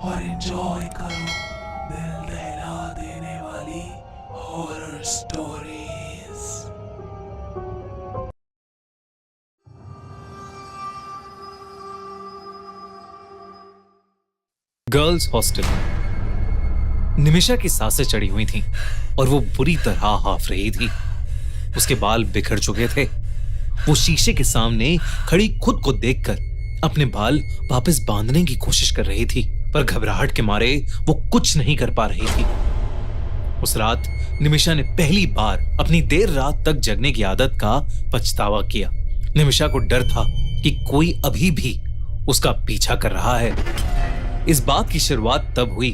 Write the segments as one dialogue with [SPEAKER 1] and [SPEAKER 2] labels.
[SPEAKER 1] और एंजॉय करो दिल दहला देने वाली horror stories.
[SPEAKER 2] Girls hostel. Nimisha की सांसें चढ़ी हुई थीं और वो बुरी तरह हाफ रही थी। उसके बाल बिखर चुके थे। वो शीशे के सामने खड़ी खुद को देखकर अपने बाल वापस बांधने की कोशिश कर रही थी, पर घबराहट के मारे वो कुछ नहीं कर पा रही थी। उस रात निमिषा ने पहली बार अपनी देर रात तक जगने की आदत का पछतावा किया। निमिषा को डर था कि कोई अभी भी उसका पीछा कर रहा है। इस बात की शुरुआत तब हुई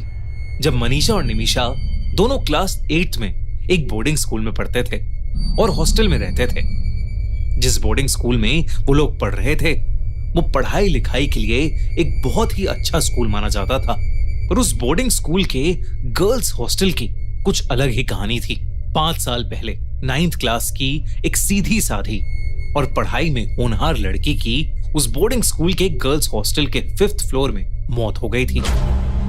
[SPEAKER 2] जब मनीषा और निमिषा दोनों क्लास 8 में एक बोर्डिंग स्कूल में पढ़ते थे और हॉस्टल में रहते थे। जिस बोर्डिंग स्कूल में वो लोग पढ़ रहे थे वो पढ़ाई लिखाई के लिए एक बहुत ही अच्छा स्कूल माना जाता था, पर उस बोर्डिंग स्कूल के गर्ल्स हॉस्टल की कुछ अलग ही कहानी थी। 5 साल पहले 9th क्लास की एक सीधी साधी और पढ़ाई में होनहार लड़की की उस बोर्डिंग स्कूल के गर्ल्स हॉस्टल के 5th फ्लोर में मौत हो गई थी।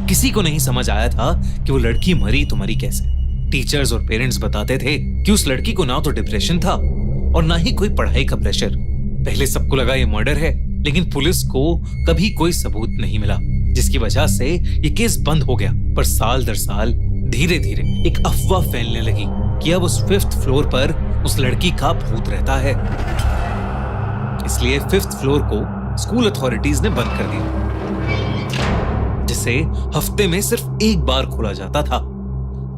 [SPEAKER 2] किसी को नहीं समझ आया था कि वो लड़की मरी तो मरी कैसे। टीचर्स और पेरेंट्स बताते थे कि उस लड़की को ना तो डिप्रेशन था और ना ही कोई पढ़ाई का प्रेशर। पहले सबको लगा ये मर्डर है, लेकिन पुलिस को कभी कोई सबूत नहीं मिला, जिसकी वजह से ये केस बंद हो गया। पर साल दर साल धीरे धीरे एक अफवाह फैलने लगी कि अब उस 5th फ्लोर पर उस लड़की का भूत रहता है। इसलिए 5th फ्लोर को स्कूल अथॉरिटीज ने बंद कर दिया, जिसे हफ्ते में सिर्फ एक बार खोला जाता था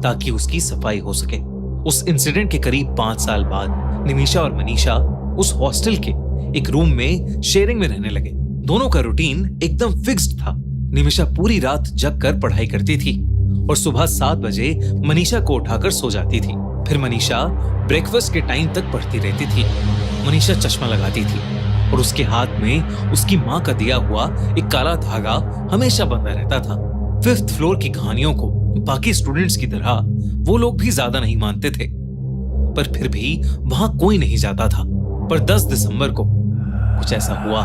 [SPEAKER 2] ताकि उसकी सफाई हो सके। उस इंसिडेंट के करीब 5 साल बाद निमिषा और मनीषा उस हॉस्टल के एक रूम में शेयरिंग में रहने लगे। दोनों का रूटीन एकदम फिक्स्ड था। निमिषा पूरी रात जग कर पढ़ाई करती थी और सुबह 7 बजे मनीषा को उठाकर सो जाती थी। फिर मनीषा ब्रेकफास्ट के टाइम तक पढ़ती रहती थी। मनीषा चश्मा लगाती थी और उसके हाथ में उसकी माँ का दिया हुआ एक काला धागा हमेशा बंधा रहता था। 5th फ्लोर की कहानियों को बाकी स्टूडेंट्स की तरह वो लोग भी ज्यादा नहीं मानते थे, पर फिर भी वहां कोई नहीं जाता था। पर 10 दिसंबर को कुछ ऐसा हुआ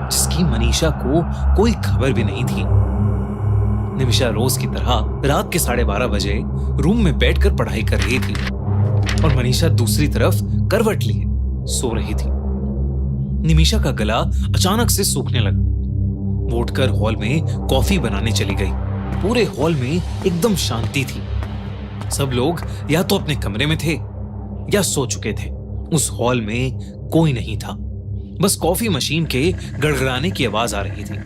[SPEAKER 2] जिसकी मनीषा को कोई खबर भी नहीं थी। निमिषा रोज की तरह रात के 12:30 बजे रूम में बैठकर पढ़ाई कर रही थी और मनीषा दूसरी तरफ करवट लिए सो रही थी। निमिषा का गला अचानक से सूखने लगा। वो उठकर हॉल में कॉफी बनाने चली गई। पूरे हॉल में एकदम शांति थी। सब लोग या तो अपने कमरे में थे या सो चुके थे। उस हॉल में कोई नहीं था, बस कॉफी मशीन के गड़गड़ाने की आवाज आ रही थी।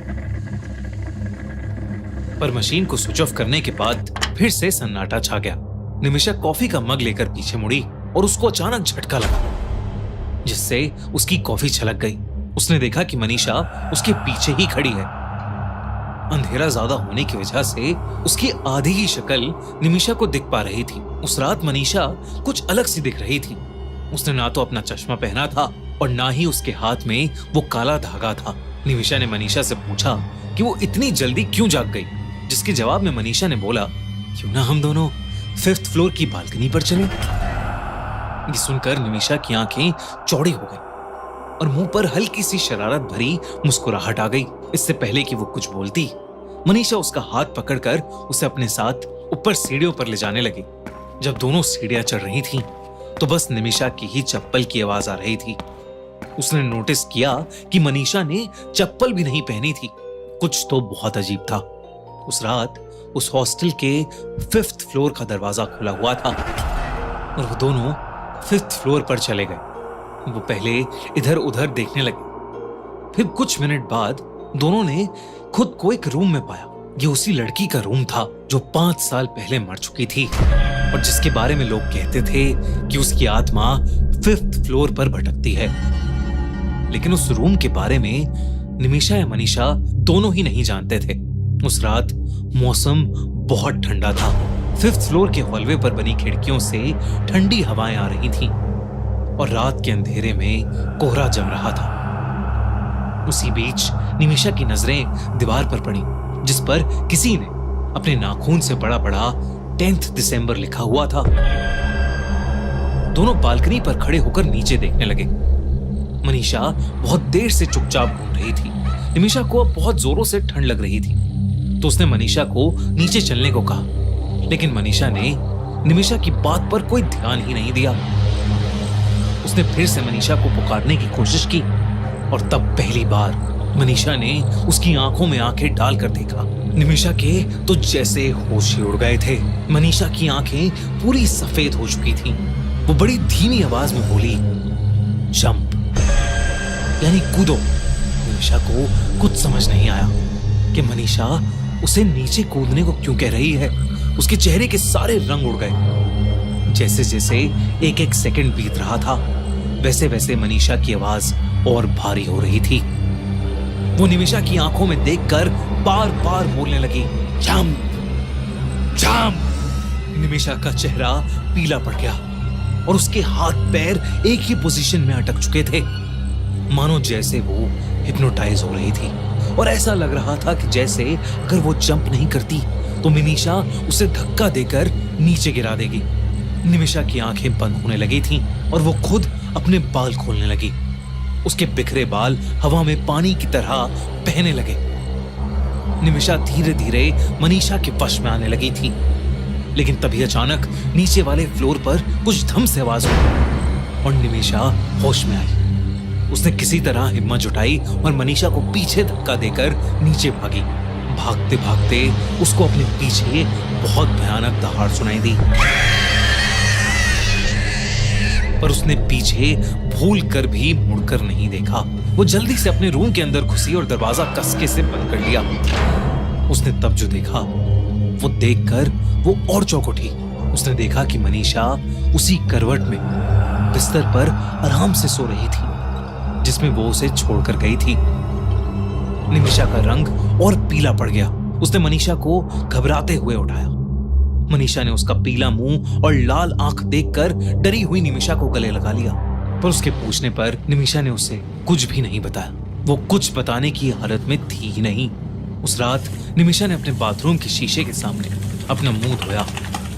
[SPEAKER 2] पर मशीन को स्विच ऑफ करने के बाद फिर से सन्नाटा छा गया। निमिषा कॉफी का मग लेकर पीछे मुड़ी और उसको अचानक झटका लगा, जिससे उसकी कॉफी छलक गई। उसने देखा कि मनीषा उसके पीछे ही खड़ी है। अंधेरा ज्यादा होने की वजह से उसकी आधी ही शक्ल निमिषा को दिख पा रही थी। उस रात मनीषा कुछ अलग सी दिख रही थी। उसने ना तो अपना चश्मा पहना था और ना ही उसके हाथ में वो काला धागा था। निमिषा ने मनीषा से पूछा कि वो इतनी जल्दी क्यों जाग गई, जिसके जवाब में मनीषा ने बोला, क्यों ना हम दोनों 5th फ्लोर की बालकनी पर चलें। ये सुनकर निमिषा की आंखें चौड़ी हो गई और मुंह पर हल्की सी शरारत भरी मुस्कुराहट आ गई। इससे पहले कि वो कुछ बोलती, मनीषा उसका हाथ पकड़कर उसे अपने साथ ऊपर सीढ़ियों पर ले जाने लगी। जब दोनों सीढ़ियां चढ़ रही थीं, तो बस निमिषा की ही चप्पल की आवाज आ रही थी। उसने नोटिस किया कि मनीषा ने चप्पल भी नहीं पहनी थी। कुछ तो बहुत अजीब था। उस रात उस हॉस्टल के 5th फ्लोर का दरवाजा खुला हुआ था और वो दोनों 5th फ्लोर पर चले गए। वो पहले इधर उधर देखने लगे। फिर कुछ मिनट बाद दोनों ने खुद को एक रूम में पाया। ये उसी लड़की का रूम था जो 5 साल पहले मर चुकी थी और जिसके बारे में लोग कहते थे कि उसकी आत्मा 5th फ्लोर पर भटकती है। लेकिन उस रूम के बारे में निमिषा या मनीषा दोनों ही नहीं जानते थे। उस रात मौसम बहुत ठंडा था। 5th फ्लोर के हॉलवे पर बनी खिड़कियों से ठंडी हवाएं आ रही थीं और रात के अंधेरे में कोहरा जम रहा था। उसी बीच निमिषा की नजरें दीवार पर पड़ी, जिस पर किसी ने अपने नाखून से बड़ा बड़ा 10th दिसंबर लिखा हुआ था। दोनों बालकनी पर खड़े होकर नीचे देखने लगे। मनीषा बहुत देर से चुपचाप घूम रही थी। निमिषा को अब बहुत जोरों से ठंड लग रही थी। तो उसने मनीषा को नीचे चलने को कहा, लेकिन मनीषा ने निमिषा की बात पर कोई ध्यान ही नहीं दिया। उसने फिर से मनीषा को पुकारने की कोशिश की और तब पहली बार मनीषा ने उसकी आंखों में आंखें डालकर देखा। निमिषा के तो जैसे होश ही उड़ गए थे। मनीषा की आंखें पूरी सफेद हो चुकी थीं। वो बड़ी धीमी आवाज में बोली, जंप, यानी कूदो। निमिषा को कुछ समझ नहीं आया कि मनीषा उसे नीचे कूदने को क्यों कह रही है। उसके चेहरे के सारे रंग उड़ गए। जैसे जैसे एक एक सेकंड बीत रहा था, वैसे वैसे मनीषा की आवाज और भारी हो रही थी। वो निमिषा की आंखों में देखकर बार बार बोलने लगी, जंप, जंप। निमिषा का चेहरा पीला पड़ गया और उसके हाथ पैर एक ही पोजीशन में अटक चुके थे, मानो जैसे वो हिप्नोटाइज हो रही थी। और ऐसा लग रहा था कि जैसे अगर वो जंप नहीं करती तो मनीषा उसे धक्का देकर नीचे गिरा देगी। निमिषा की आंखें बंद होने लगी थीं और वो खुद अपने बाल खोलने लगी। उसके बिखरे बाल हवा में पानी की तरह बहने लगे। निमिषा धीरे धीरे मनीषा के वश में आने लगी थी, लेकिन तभी अचानक नीचे वाले फ्लोर पर कुछ धम से आवाज हुई और निमिषा होश में आई। उसने किसी तरह हिम्मत जुटाई और मनीषा को पीछे धक्का देकर नीचे भागी। भागते भागते उसको अपने पीछे बहुत भयानक दहाड़ सुनाई दी, पर उसने पीछे भूल कर भी मुड़कर नहीं देखा। वो जल्दी से अपने रूम के अंदर घुसी और दरवाजा कसके से बंद कर लिया। उसने तब जो देखा वो देखकर वो और चौंक उठी। उसने देखा कि मनीषा उसी करवट में बिस्तर पर आराम से सो रही थी जिसमें वो उसे छोड़कर गई थी। निमिषा का रंग और पीला पड़ गया। उसने मनीषा को घबराते हुए उठाया। मनीषा ने उसका पीला मुंह और लाल आंख देखकर डरी हुई निमिषा को गले लगा लिया, पर उसके पूछने पर निमिषा ने उसे कुछ भी नहीं बताया। वो कुछ बताने की हालत में थी ही नहीं। उस रात निमिषा ने अपने बाथरूम के शीशे के सामने अपना मुंह धोया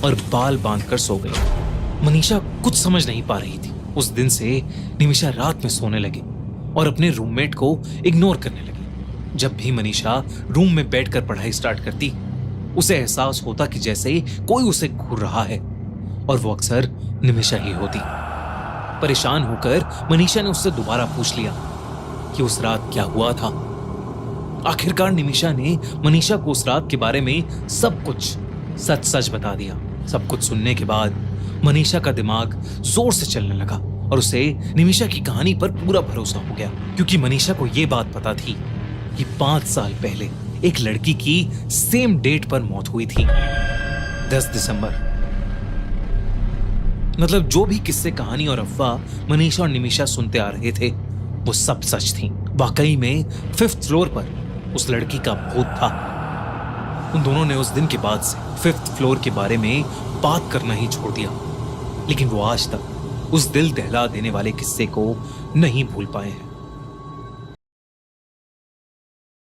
[SPEAKER 2] और बाल बांधकर सो गई। मनीषा कुछ समझ नहीं पा रही थी। उस दिन से निमिषा रात में सोने लगी और अपने रूममेट को इग्नोर करने लगी। जब भी मनीषा रूम में बैठकर पढ़ाई स्टार्ट करती, उसे एहसास होता कि जैसे कोई उसे घूर रहा है, और वो अक्सर निमिषा ही होती। परेशान होकर मनीषा ने उससे दोबारा पूछ लिया कि उस रात क्या हुआ था। आखिरकार निमिषा ने मनीषा को उस रात के बारे में सब कुछ सच सच बता दिया। सब कुछ सुनने के बाद मनीषा का दिमाग जोर से चलने लगा और उसे निमिषा की कहानी पर पूरा भरोसा हो गया, क्योंकि मनीषा को यह बात पता थी कि 5 साल पहले एक लड़की की सेम डेट पर मौत हुई थी, 10 दिसंबर। मतलब जो भी किस्से, कहानी और अफवाह मनीषा और निमिषा सुनते आ रहे थे वो सब सच थी। वाकई में 5th फ्लोर पर उस लड़की का भूत था। उन दोनों ने उस दिन के बाद से 5th फ्लोर के बारे में बात करना ही छोड़ दिया, लेकिन वो आज तक उस दिल दहला देने वाले किस्से को नहीं भूल पाए हैं।